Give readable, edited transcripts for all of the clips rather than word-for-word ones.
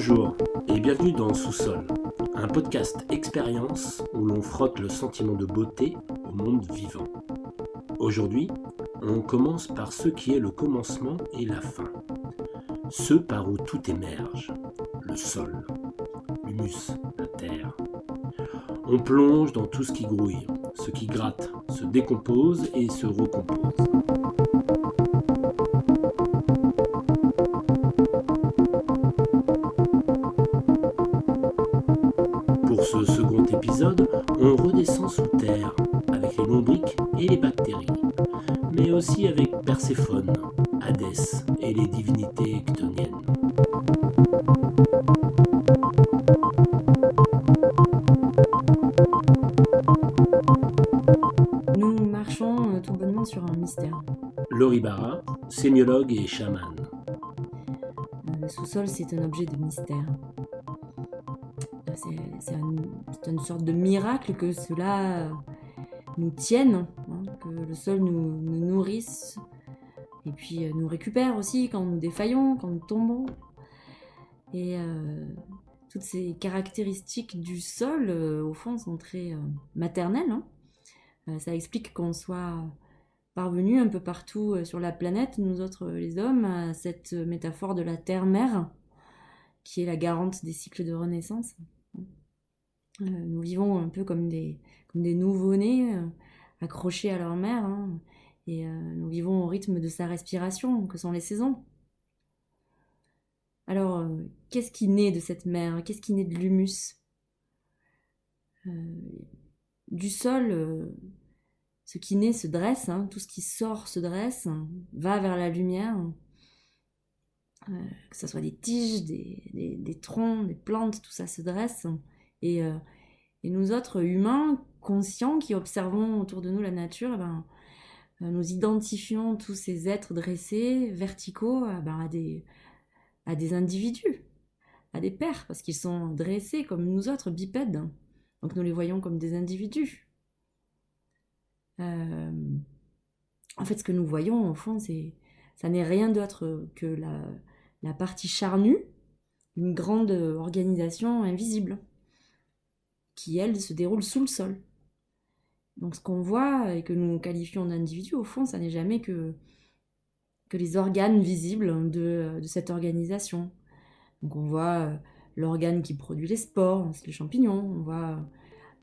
Bonjour et bienvenue dans Sous-sol, un podcast expérience où l'on frotte le sentiment de beauté au monde vivant. Aujourd'hui, on commence par ce qui est le commencement et la fin. Ce par où tout émerge, le sol, l'humus, la terre. On plonge dans tout ce qui grouille, ce qui gratte, se décompose et se recompose. Pour ce second épisode, on redescend sous terre avec les lombrics et les bactéries, mais aussi avec Perséphone, Hadès et les divinités chthoniennes. Nous marchons tout bonnement sur un mystère. Laurie Barra, sémiologue et chamane. Le sous-sol, c'est un objet de mystère. C'est une sorte de miracle que cela nous tienne, que le sol nous nourrisse et puis nous récupère aussi quand nous défaillons, quand nous tombons. Et toutes ces caractéristiques du sol, au fond, sont très maternelles. Ça explique qu'on soit parvenus un peu partout sur la planète, nous autres les hommes, à cette métaphore de la terre-mère, qui est la garante des cycles de renaissance. Nous vivons un peu comme des nouveau-nés accrochés à leur mère, et nous vivons au rythme de sa respiration, que sont les saisons. Alors, qu'est-ce qui naît de cette mère? Qu'est-ce qui naît de l'humus? Du sol, ce qui naît se dresse, tout ce qui sort se dresse, va vers la lumière, que ce soit des tiges, des troncs, des plantes, tout ça se dresse. Et nous autres humains, conscients, qui observons autour de nous la nature, nous identifions tous ces êtres dressés, verticaux, à des individus, à des pères, parce qu'ils sont dressés comme nous autres, bipèdes. Donc nous les voyons comme des individus. En fait, ce que nous voyons, au fond, ça n'est rien d'autre que la partie charnue d'une grande organisation invisible, qui, elle, se déroule sous le sol. Donc ce qu'on voit et que nous qualifions d'individu, au fond, ça n'est jamais que les organes visibles de cette organisation. Donc on voit l'organe qui produit les spores, c'est les champignons, on voit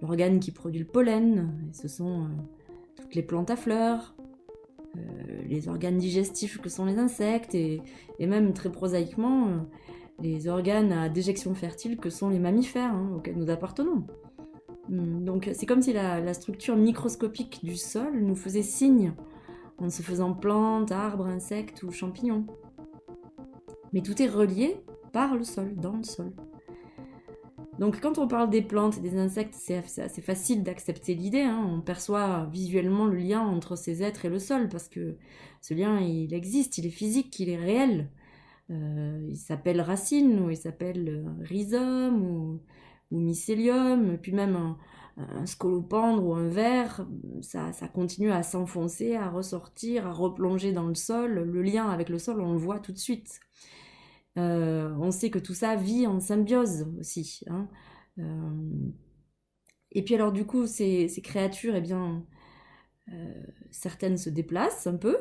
l'organe qui produit le pollen, et ce sont toutes les plantes à fleurs, les organes digestifs que sont les insectes, et même très prosaïquement, les organes à déjection fertile que sont les mammifères auxquels nous appartenons. Donc c'est comme si la structure microscopique du sol nous faisait signe en se faisant plantes, arbres, insectes ou champignons. Mais tout est relié par le sol, dans le sol. Donc quand on parle des plantes et des insectes, c'est assez facile d'accepter l'idée. On perçoit visuellement le lien entre ces êtres et le sol, parce que ce lien, il existe, il est physique, il est réel. Il s'appelle racine, ou il s'appelle rhizome, ou mycélium, puis même un scolopendre ou un ver, ça continue à s'enfoncer, à ressortir, à replonger dans le sol. Le lien avec le sol, on le voit tout de suite. On sait que tout ça vit en symbiose aussi. Et puis alors du coup, ces créatures, certaines se déplacent un peu,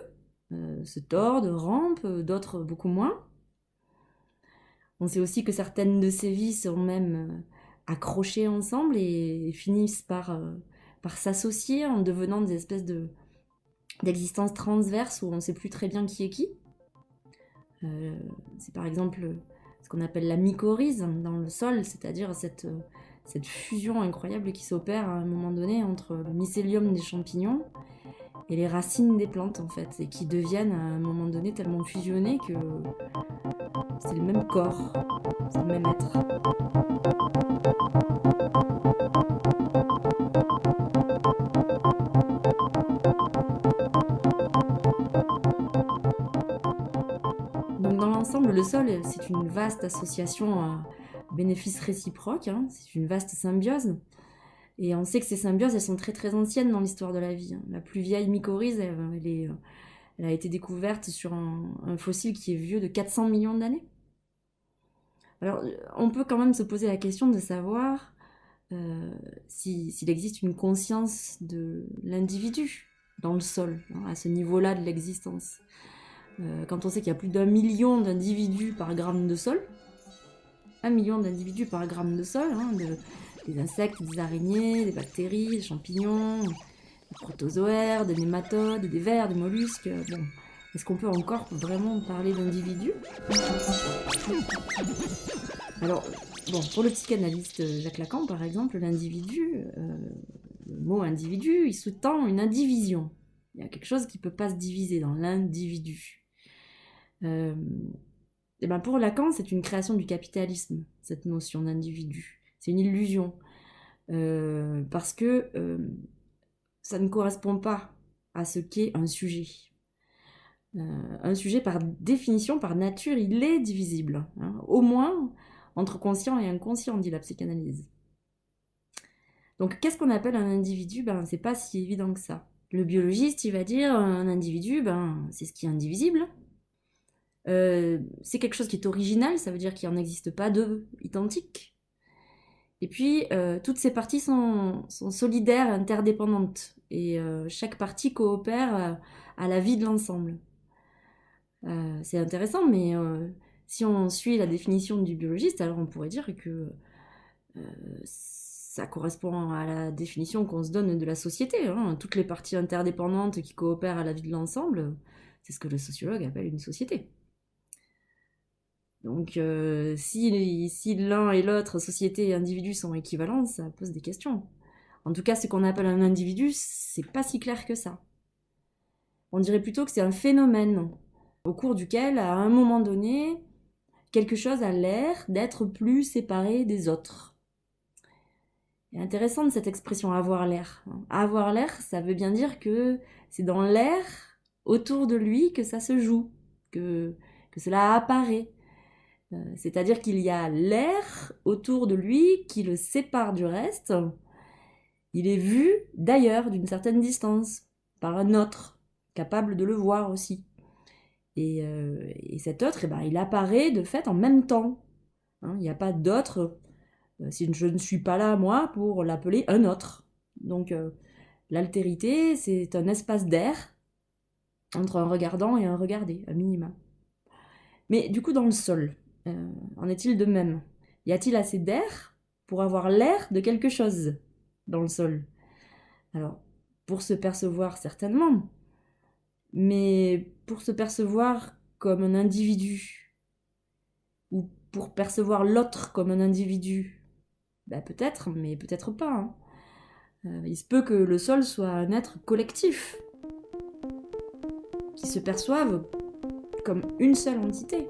se tordent, rampent, d'autres beaucoup moins. On sait aussi que certaines de ces vies sont même accrochées ensemble et finissent par s'associer en devenant des espèces d'existences transverses où on ne sait plus très bien qui est qui. C'est par exemple ce qu'on appelle la mycorrhize dans le sol, c'est-à-dire cette fusion incroyable qui s'opère à un moment donné entre le mycélium des champignons et les racines des plantes, en fait, et qui deviennent à un moment donné tellement fusionnées que c'est le même corps, c'est le même être. Donc dans l'ensemble, le sol, c'est une vaste association à bénéfices réciproques, c'est une vaste symbiose. Et on sait que ces symbioses, elles sont très très anciennes dans l'histoire de la vie. La plus vieille mycorhize, elle a été découverte sur un fossile qui est vieux de 400 millions d'années. Alors, on peut quand même se poser la question de savoir s'il existe une conscience de l'individu dans le sol, hein, à ce niveau-là de l'existence. Quand on sait qu'il y a plus d'1 million d'individus par gramme de sol, 1 million d'individus par gramme de sol, hein, des insectes, des araignées, des bactéries, des champignons, des protozoaires, des nématodes, des vers, des mollusques. Bon, est-ce qu'on peut encore vraiment parler d'individus? Alors, bon, pour le psychanalyste Jacques Lacan, par exemple, l'individu, le mot individu, il sous-tend une indivision. Il y a quelque chose qui ne peut pas se diviser dans l'individu. Et ben pour Lacan, c'est une création du capitalisme, cette notion d'individu. C'est une illusion. Parce que ça ne correspond pas à ce qu'est un sujet. Un sujet, par définition, par nature, il est divisible. Hein, au moins entre conscient et inconscient, dit la psychanalyse. Donc, qu'est-ce qu'on appelle un individu? Ben, c'est pas si évident que ça. Le biologiste, il va dire un individu, ben, c'est ce qui est indivisible. C'est quelque chose qui est original, ça veut dire qu'il n'en existe pas deux identiques. Et puis, toutes ces parties sont solidaires, interdépendantes. Et chaque partie coopère à la vie de l'ensemble. C'est intéressant, mais si on suit la définition du biologiste, alors on pourrait dire que ça correspond à la définition qu'on se donne de la société. Hein. Toutes les parties interdépendantes qui coopèrent à la vie de l'ensemble, c'est ce que le sociologue appelle une société. Donc si l'un et l'autre, société et individu, sont équivalents, ça pose des questions. En tout cas, ce qu'on appelle un individu, c'est pas si clair que ça. On dirait plutôt que c'est un phénomène au cours duquel, à un moment donné, quelque chose a l'air d'être plus séparé des autres. C'est intéressant de cette expression « avoir l'air ». Avoir l'air, ça veut bien dire que c'est dans l'air autour de lui que ça se joue, que cela apparaît. C'est-à-dire qu'il y a l'air autour de lui qui le sépare du reste. Il est vu d'ailleurs, d'une certaine distance, par un autre, capable de le voir aussi. Et cet autre, il apparaît de fait en même temps. Hein, il n'y a pas d'autre, si je ne suis pas là, moi, pour l'appeler un autre. Donc l'altérité, c'est un espace d'air entre un regardant et un regardé, un minima. Mais du coup, dans le sol, en est-il de même? Y a-t-il assez d'air pour avoir l'air de quelque chose dans le sol? Alors, pour se percevoir, certainement. Mais pour se percevoir comme un individu, ou pour percevoir l'autre comme un individu, peut-être, mais peut-être pas. Hein. Il se peut que le sol soit un être collectif, qui se perçoive comme une seule entité.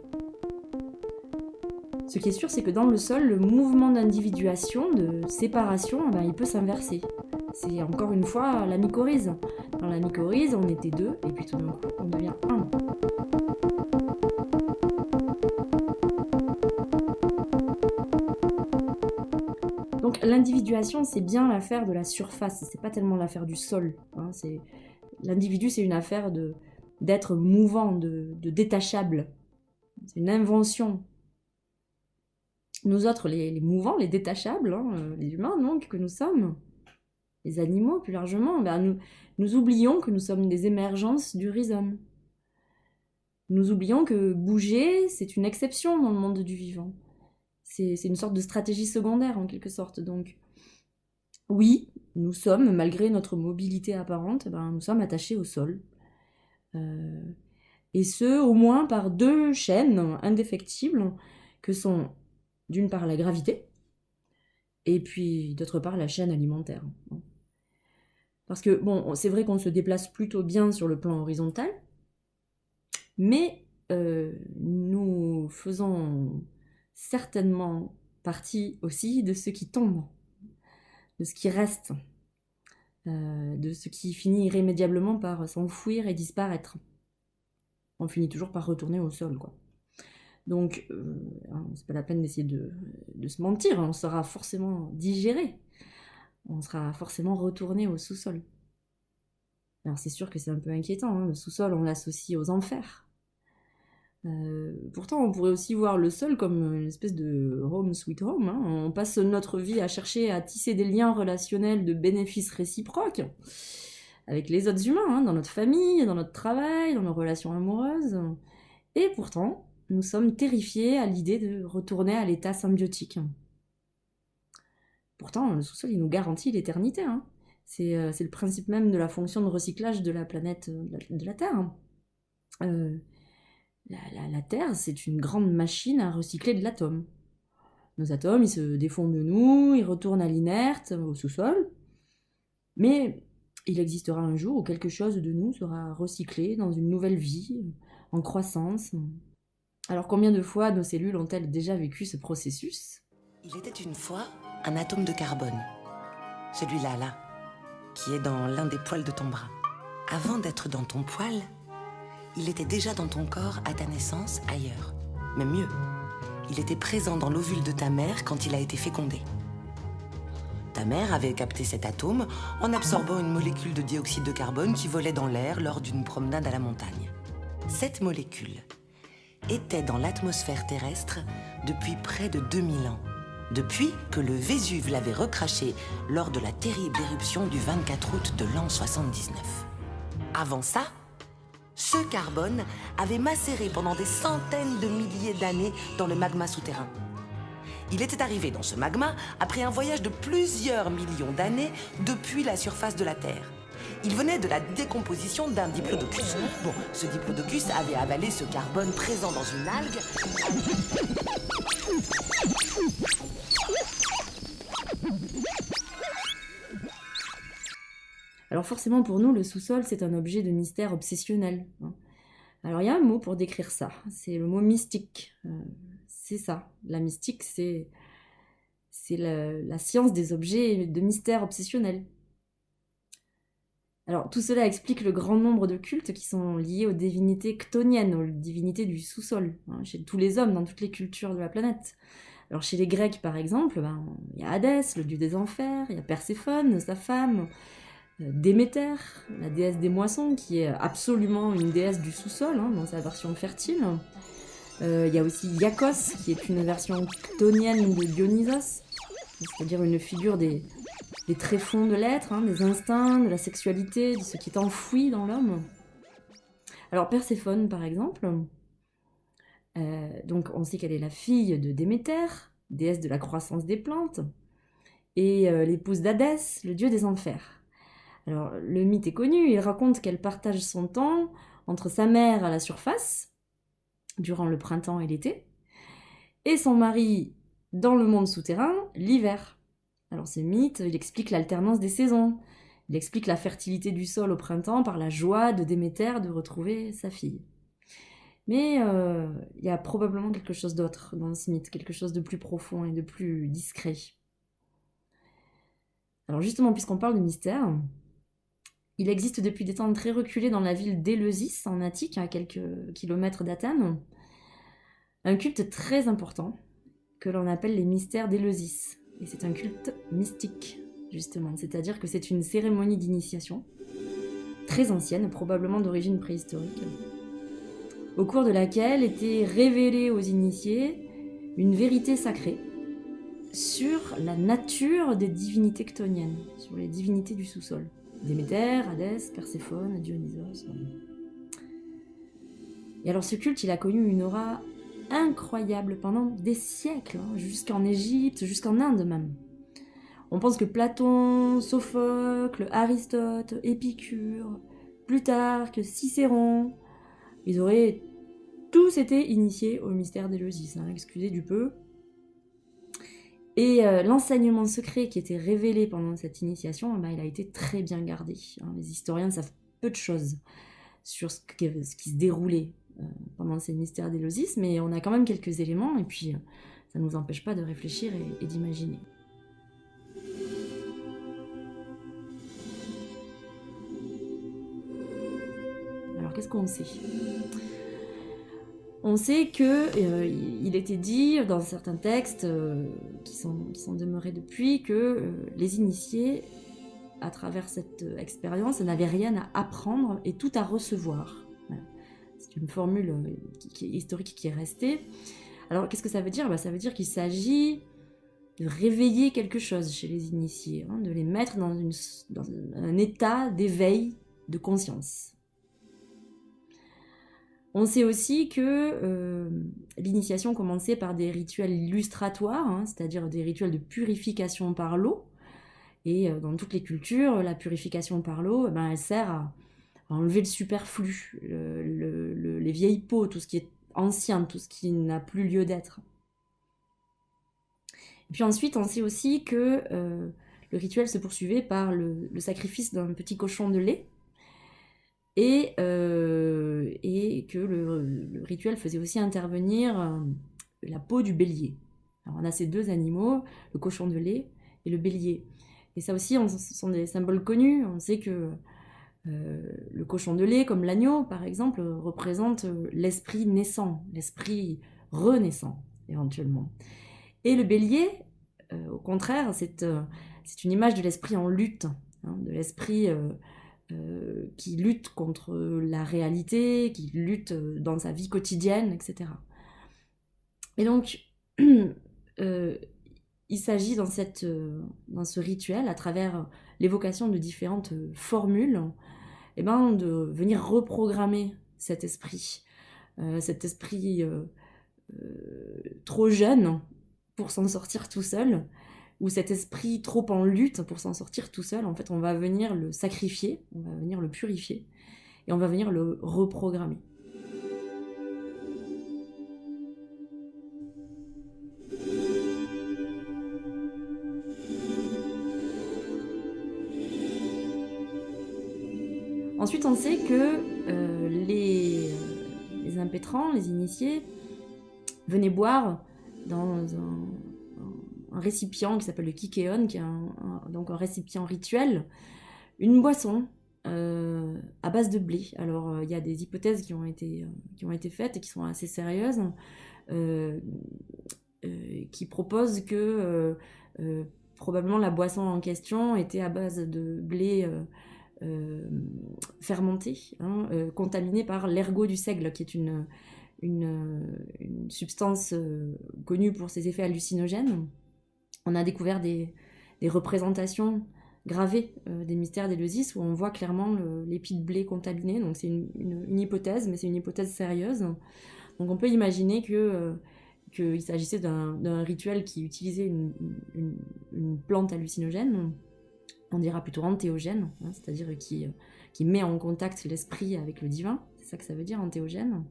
Ce qui est sûr, c'est que dans le sol, le mouvement d'individuation, de séparation, il peut s'inverser. C'est encore une fois la mycorrhize. Dans la mycorrhize, on était deux, et puis tout d'un coup, on devient un. Donc l'individuation, c'est bien l'affaire de la surface, c'est pas tellement l'affaire du sol. Hein, l'individu, c'est une affaire d'être mouvant, de détachable. C'est une invention. Nous autres, les mouvants, les détachables, les humains donc, que nous sommes, les animaux plus largement, nous oublions que nous sommes des émergences du rhizome. Nous oublions que bouger, c'est une exception dans le monde du vivant. C'est une sorte de stratégie secondaire en quelque sorte. Donc, oui, nous sommes, malgré notre mobilité apparente, nous sommes attachés au sol. Et ce, au moins par deux chaînes indéfectibles que sont d'une part la gravité, et puis d'autre part la chaîne alimentaire. Parce que, bon, c'est vrai qu'on se déplace plutôt bien sur le plan horizontal, mais nous faisons certainement partie aussi de ce qui tombe, de ce qui reste, de ce qui finit irrémédiablement par s'enfouir et disparaître. On finit toujours par retourner au sol, quoi. Donc, c'est pas la peine d'essayer de se mentir, on sera forcément digéré, on sera forcément retourné au sous-sol. Alors c'est sûr que c'est un peu inquiétant, hein, le sous-sol on l'associe aux enfers. Pourtant, on pourrait aussi voir le sol comme une espèce de home sweet home, hein. On passe notre vie à chercher à tisser des liens relationnels de bénéfices réciproques avec les autres humains, hein, dans notre famille, dans notre travail, dans nos relations amoureuses. Et pourtant, nous sommes terrifiés à l'idée de retourner à l'état symbiotique. Pourtant, le sous-sol, il nous garantit l'éternité, hein. C'est le principe même de la fonction de recyclage de la planète, de la Terre, hein. La Terre, c'est une grande machine à recycler de l'atome. Nos atomes, ils se défont de nous, ils retournent à l'inerte, au sous-sol. Mais il existera un jour où quelque chose de nous sera recyclé dans une nouvelle vie, en croissance. Alors combien de fois nos cellules ont-elles déjà vécu ce processus ? Il était une fois un atome de carbone. Celui-là, là, qui est dans l'un des poils de ton bras. Avant d'être dans ton poil, il était déjà dans ton corps à ta naissance ailleurs. Mais mieux, il était présent dans l'ovule de ta mère quand il a été fécondé. Ta mère avait capté cet atome en absorbant une molécule de dioxyde de carbone qui volait dans l'air lors d'une promenade à la montagne. Cette molécule était dans l'atmosphère terrestre depuis près de 2000 ans, depuis que le Vésuve l'avait recraché lors de la terrible éruption du 24 août de l'an 79. Avant ça, ce carbone avait macéré pendant des centaines de milliers d'années dans le magma souterrain. Il était arrivé dans ce magma après un voyage de plusieurs millions d'années depuis la surface de la Terre. Il venait de la décomposition d'un diplodocus. Bon, ce diplodocus avait avalé ce carbone présent dans une algue. Alors forcément pour nous, le sous-sol, c'est un objet de mystère obsessionnel, hein. Alors il y a un mot pour décrire ça, c'est le mot mystique. C'est ça, la mystique, c'est la science des objets de mystère obsessionnel. Alors tout cela explique le grand nombre de cultes qui sont liés aux divinités chtoniennes, aux divinités du sous-sol, hein, chez tous les hommes, dans toutes les cultures de la planète. Alors chez les Grecs par exemple, il y a Hadès, le dieu des enfers, il y a Perséphone, sa femme, Déméter, la déesse des moissons, qui est absolument une déesse du sous-sol, hein, dans sa version fertile. Il y a aussi Iakos, qui est une version chtonienne de Dionysos, c'est-à-dire une figure des tréfonds de l'être, hein, des instincts, de la sexualité, de ce qui est enfoui dans l'homme. Alors Perséphone, par exemple, donc on sait qu'elle est la fille de Déméter, déesse de la croissance des plantes, et l'épouse d'Hadès, le dieu des enfers. Alors le mythe est connu, il raconte qu'elle partage son temps entre sa mère à la surface, durant le printemps et l'été, et son mari dans le monde souterrain, l'hiver. Alors ce mythe, il explique l'alternance des saisons, il explique la fertilité du sol au printemps par la joie de Déméter de retrouver sa fille. Mais il y a probablement quelque chose d'autre dans ce mythe, quelque chose de plus profond et de plus discret. Alors justement, puisqu'on parle de mystère, il existe depuis des temps très reculés dans la ville d'Éleusis, en Attique, à quelques kilomètres d'Athènes, un culte très important que l'on appelle les mystères d'Éleusis. Et c'est un culte mystique, justement, c'est-à-dire que c'est une cérémonie d'initiation très ancienne, probablement d'origine préhistorique, au cours de laquelle était révélée aux initiés une vérité sacrée sur la nature des divinités chtoniennes, sur les divinités du sous-sol. Déméter, Hadès, Perséphone, Dionysos. Et alors ce culte, il a connu une aura incroyable pendant des siècles, hein, jusqu'en Égypte, jusqu'en Inde même. On pense que Platon, Sophocle, Aristote, Épicure, Plutarque, Cicéron, ils auraient tous été initiés au mystère d'Éleusis, hein, excusez du peu. Et l'enseignement secret qui était révélé pendant cette initiation, il a été très bien gardé, hein. Les historiens savent peu de choses sur ce qui se déroulait pendant ces mystères d'Éleusis, mais on a quand même quelques éléments, et puis ça ne nous empêche pas de réfléchir et d'imaginer. Alors qu'est-ce qu'on sait ? On sait qu'il était dit dans certains textes qui sont demeurés depuis que les initiés, à travers cette expérience, n'avaient rien à apprendre et tout à recevoir. Voilà. C'est une formule qui est historique, qui est restée. Alors, qu'est-ce que ça veut dire ? Ça veut dire qu'il s'agit de réveiller quelque chose chez les initiés, de les mettre dans un état d'éveil de conscience. On sait aussi que l'initiation commençait par des rituels illustratoires, c'est-à-dire des rituels de purification par l'eau. Et dans toutes les cultures, la purification par l'eau, elle sert à enlever le superflu, les vieilles peaux, tout ce qui est ancien, tout ce qui n'a plus lieu d'être. Et puis ensuite, on sait aussi que le rituel se poursuivait par le sacrifice d'un petit cochon de lait, et que le rituel faisait aussi intervenir la peau du bélier. Alors on a ces deux animaux, le cochon de lait et le bélier. Et ça aussi, ce sont des symboles connus. On sait que le cochon de lait, comme l'agneau par exemple, représente l'esprit naissant, l'esprit renaissant éventuellement. Et le bélier, au contraire, c'est une image de l'esprit en lutte, de l'esprit qui lutte contre la réalité, qui lutte dans sa vie quotidienne, etc. Et donc, il s'agit dans ce rituel, à travers l'évocation de différentes formules, de venir reprogrammer cet esprit trop jeune pour s'en sortir tout seul, ou cet esprit trop en lutte pour s'en sortir tout seul. En fait, on va venir le sacrifier, on va venir le purifier, et on va venir le reprogrammer. Ensuite, on sait que les impétrants, les initiés, venaient boire dans un récipient qui s'appelle le kikeon, qui est donc un récipient rituel, une boisson à base de blé. Alors, il y a des hypothèses qui ont été faites et qui sont assez sérieuses, qui proposent que probablement la boisson en question était à base de blé fermenté, contaminé par l'ergot du seigle, qui est une substance connue pour ses effets hallucinogènes. On a découvert des représentations gravées des mystères d'Éleusis où on voit clairement l'épi de blé contaminé. Donc c'est une hypothèse, mais c'est une hypothèse sérieuse. Donc on peut imaginer qu'il s'agissait d'un rituel qui utilisait une plante hallucinogène, on dira plutôt antéogène, c'est-à-dire qui met en contact l'esprit avec le divin. C'est ça que ça veut dire, antéogène.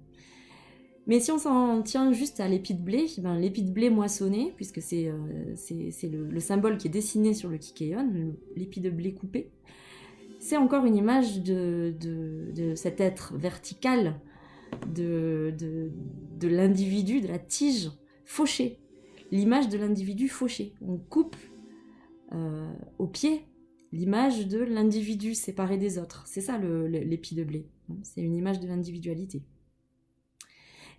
Mais si on s'en tient juste à l'épi de blé, l'épi de blé moissonné, puisque c'est le symbole qui est dessiné sur le kikeon, l'épi de blé coupé, c'est encore une image de cet être vertical de l'individu, de la tige fauchée, l'image de l'individu fauché. On coupe au pied l'image de l'individu séparé des autres. C'est ça l'épi de blé, c'est une image de l'individualité.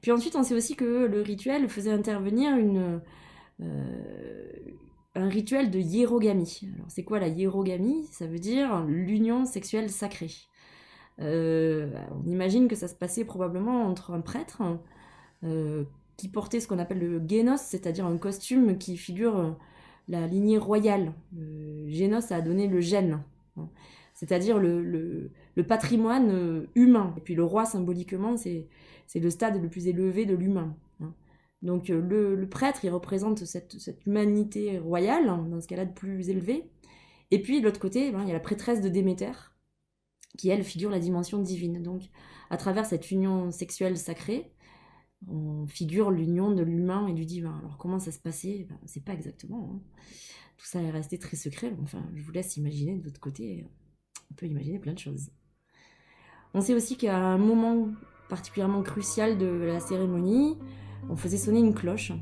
Puis ensuite, on sait aussi que le rituel faisait intervenir un rituel de hiérogamie. Alors, c'est quoi la hiérogamie ? Ça veut dire l'union sexuelle sacrée. On imagine que ça se passait probablement entre un prêtre qui portait ce qu'on appelle le génos, c'est-à-dire un costume qui figure la lignée royale. Le génos a donné le gène, c'est-à-dire le patrimoine humain. Et puis le roi, symboliquement, c'est le stade le plus élevé de l'humain. Donc le prêtre, il représente cette humanité royale, dans ce cas-là de plus élevé. Et puis de l'autre côté, il y a la prêtresse de Déméter, qui elle figure la dimension divine. Donc à travers cette union sexuelle sacrée, on figure l'union de l'humain et du divin. Alors comment ça se passait ? On ne sait pas exactement. Tout ça est resté très secret. Enfin, je vous laisse imaginer de l'autre côté. On peut imaginer plein de choses. On sait aussi qu'à un moment particulièrement crucial de la cérémonie, on faisait sonner une cloche.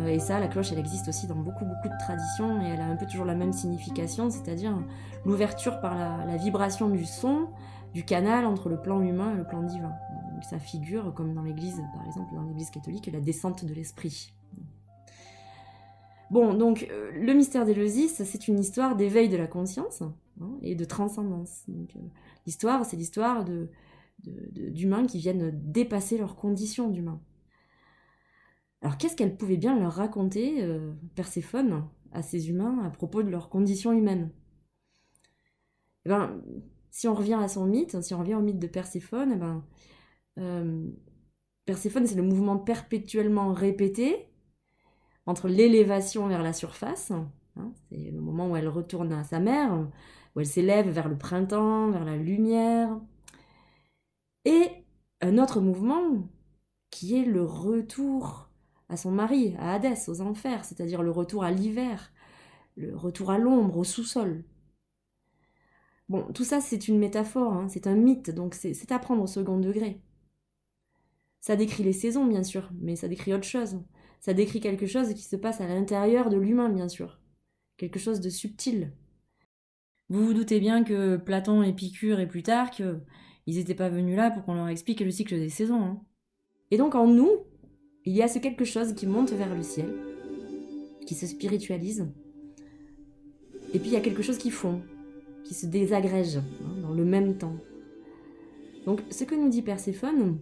Et ça, la cloche, elle existe aussi dans beaucoup de traditions et elle a un peu toujours la même signification, c'est-à-dire l'ouverture par la vibration du son du canal entre le plan humain et le plan divin. Donc ça figure, comme dans l'église, par exemple, dans l'église catholique, la descente de l'esprit. Bon, donc le mystère d'Éleusis, c'est une histoire d'éveil de la conscience et de transcendance. Donc, l'histoire, c'est l'histoire d'humains qui viennent dépasser leurs conditions d'humains. Alors qu'est-ce qu'elle pouvait bien leur raconter, Perséphone, à ces humains à propos de leurs conditions humaines? Eh ben, si on revient à son mythe, si on revient au mythe de Perséphone, eh ben, Perséphone, c'est le mouvement perpétuellement répété entre l'élévation vers la surface, hein, c'est le moment où elle retourne à sa mère, où elle s'élève vers le printemps, vers la lumière, et un autre mouvement qui est le retour à son mari, à Hadès, aux enfers, c'est-à-dire le retour à l'hiver, le retour à l'ombre, au sous-sol. Bon, tout ça c'est une métaphore, hein, c'est un mythe, donc c'est à prendre au second degré. Ça décrit les saisons, bien sûr, mais ça décrit autre chose. Ça décrit quelque chose qui se passe à l'intérieur de l'humain, bien sûr. Quelque chose de subtil. Vous vous doutez bien que Platon, Épicure et Plutarque, ils n'étaient pas venus là pour qu'on leur explique le cycle des saisons. Hein. Et donc en nous, il y a ce quelque chose qui monte vers le ciel, qui se spiritualise, et puis il y a quelque chose qui fond, qui se désagrège, hein, dans le même temps. Donc ce que nous dit Perséphone,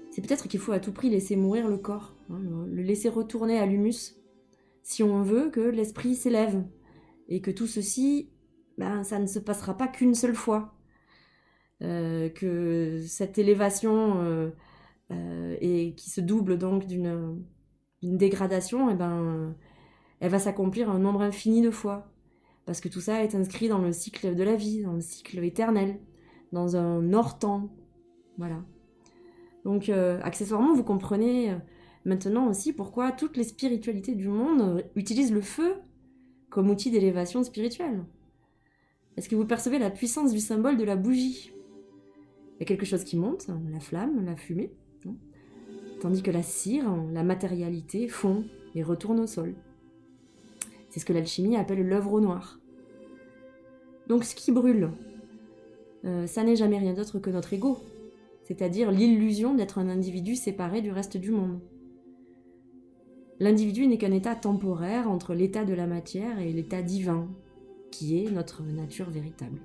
c'est peut-être qu'il faut à tout prix laisser mourir le corps, hein, le laisser retourner à l'humus, si on veut que l'esprit s'élève, et que tout ceci, ben, ça ne se passera pas qu'une seule fois, que cette élévation et qui se double donc d'une dégradation, et ben, elle va s'accomplir un nombre infini de fois, parce que tout ça est inscrit dans le cycle de la vie, dans le cycle éternel, dans un hors-temps, voilà. Donc, accessoirement, vous comprenez maintenant aussi pourquoi toutes les spiritualités du monde utilisent le feu comme outil d'élévation spirituelle. Est-ce que vous percevez la puissance du symbole de la bougie? Il y a quelque chose qui monte, la flamme, la fumée, hein, tandis que la cire, la matérialité, fond et retourne au sol. C'est ce que l'alchimie appelle l'œuvre au noir. Donc ce qui brûle, ça n'est jamais rien d'autre que notre ego, c'est-à-dire l'illusion d'être un individu séparé du reste du monde. L'individu n'est qu'un état temporaire entre l'état de la matière et l'état divin, qui est notre nature véritable.